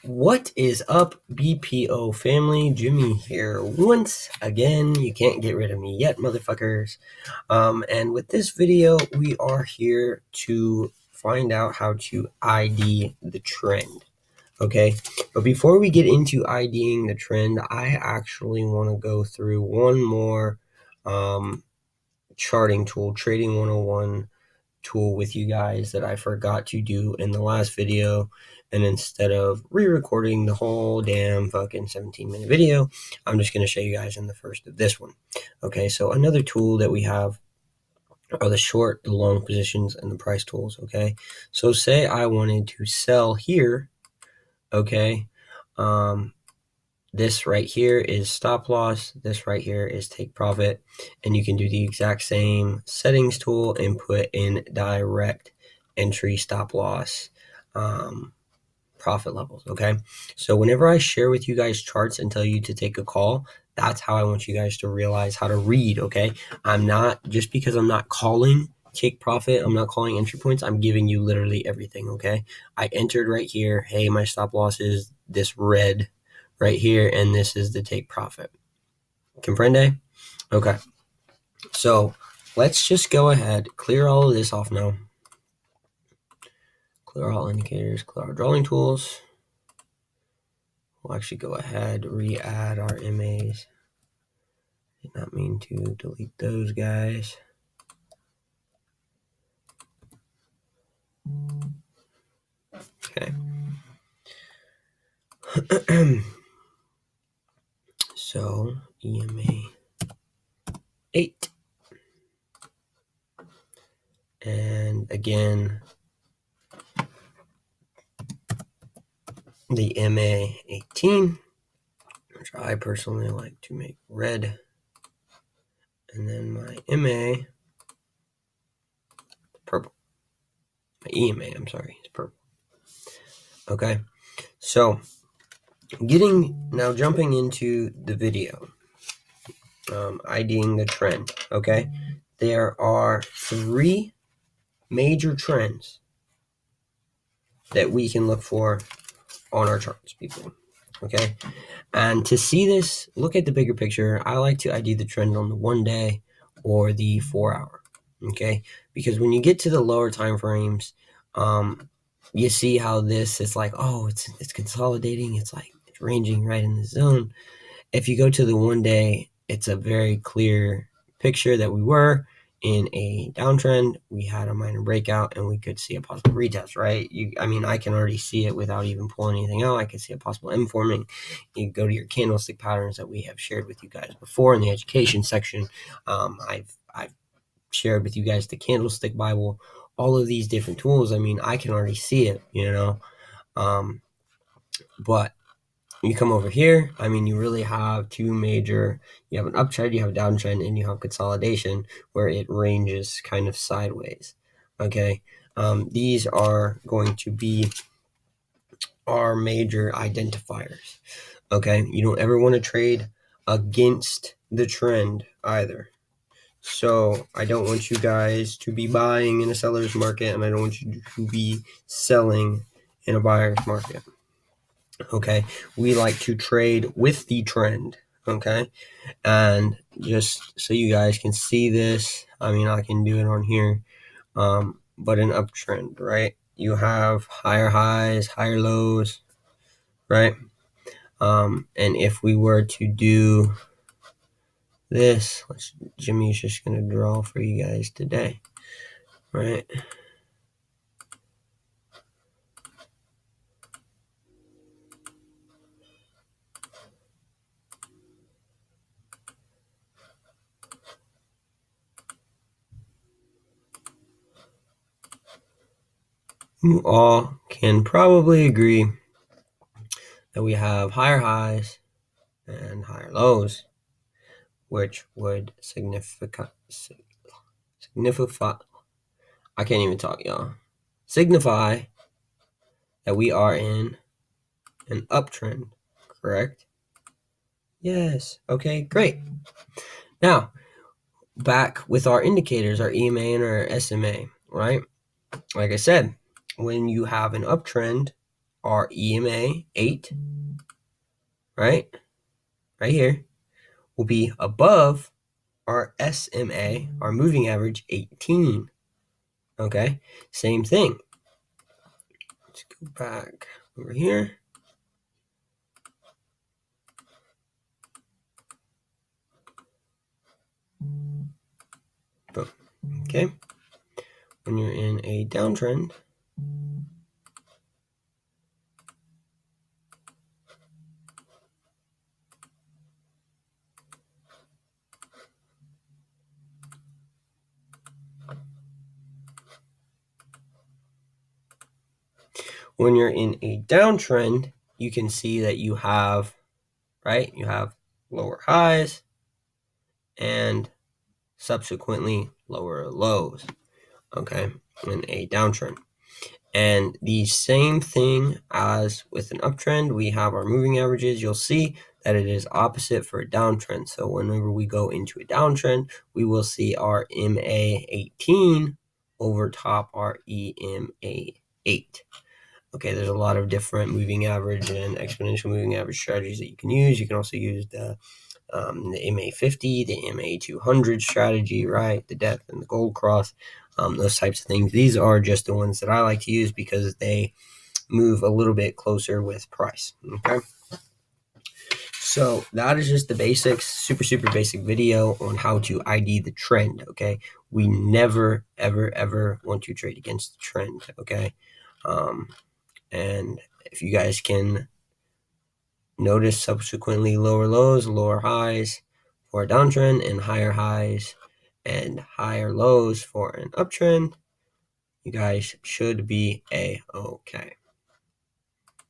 What is up, BPO family? Jimmy here once again. You can't get rid of me yet, motherfuckers. And with this video, we are here to find out how to ID the trend. Okay, but before we get into IDing the trend, I actually want to go through one more charting tool, Trading 101 tool with you guys that I forgot to do in the last video. And instead of re-recording the whole damn fucking 17-minute video, I'm just going to show you guys in the first of this one. Okay, so another tool that we have are the short, the long positions, and the price tools. Okay, so say I wanted to sell here. Okay, this right here is stop loss. This right here is take profit. And you can do the exact same settings tool and put in direct entry stop loss profit levels. Okay. So whenever I share with you guys charts and tell you to take a call, that's how I want you guys to realize how to read. Okay. I'm not, just because I'm not calling take profit, I'm not calling entry points, I'm giving you literally everything. Okay. I entered right here. Hey, my stop loss is this red right here, and this is the take profit. Comprende? Okay. So let's just go ahead, clear all of this off now. Clear all indicators, clear our drawing tools. We'll actually go ahead, re-add our MAs. Did not mean to delete those guys. Okay. So EMA 8. And again, the MA 18, which I personally like to make red. And then my MA, purple. My EMA, I'm sorry, is purple. Okay, so jumping into the video, IDing the trend. Okay, there are 3 major trends that we can look for on our charts, people. Okay, and to see this, look at the bigger picture. I like to ID the trend on the 1 day or the 4 hour. Okay, because when you get to the lower time frames, you see how this is like, oh, it's consolidating. It's like it's ranging right in the zone. If you go to the 1 day, it's a very clear picture that we were in a downtrend. We had a minor breakout, and we could see a possible retest, right? I can already see it without even pulling anything out. I can see a possible M forming. You go to your candlestick patterns that we have shared with you guys before in the education section. I've shared with you guys the candlestick Bible, all of these different tools. I can already see it, but you come over here, you really have 2 major, you have an uptrend, you have a downtrend, and you have consolidation where it ranges kind of sideways. Okay. These are going to be our major identifiers. Okay. You don't ever want to trade against the trend either. So I don't want you guys to be buying in a seller's market, and I don't want you to be selling in a buyer's market. Okay, we like to trade with the trend. Okay, and just so you guys can see this, I can do it on here, but an uptrend, right? You have higher highs, higher lows, right? And if we were to do this, Jimmy's just gonna draw for you guys today, right? You all can probably agree that we have higher highs and higher lows, which would signify, I can't even talk, y'all. Signify that we are in an uptrend, correct? Yes. Okay, great. Now, back with our indicators, our EMA and our SMA, right? Like I said, when you have an uptrend, our EMA 8, right here, will be above our SMA, our moving average 18. Okay, same thing. Let's go back over here. Boom. Okay, when you're in a downtrend, you can see that you have, right? You have lower highs and subsequently lower lows, okay, in a downtrend. And the same thing as with an uptrend, we have our moving averages. You'll see that it is opposite for a downtrend. So whenever we go into a downtrend, we will see our MA 18 over top our EMA 8. Okay, there's a lot of different moving average and exponential moving average strategies that you can use. You can also use the MA 50, the MA 200 strategy, right? The depth and the gold cross, those types of things. These are just the ones that I like to use because they move a little bit closer with price. Okay. So that is just the basics, super basic video on how to ID the trend. Okay. We never, ever want to trade against the trend. Okay. And if you guys can notice subsequently lower lows, lower highs for a downtrend, and higher highs and higher lows for an uptrend, you guys should be a-okay.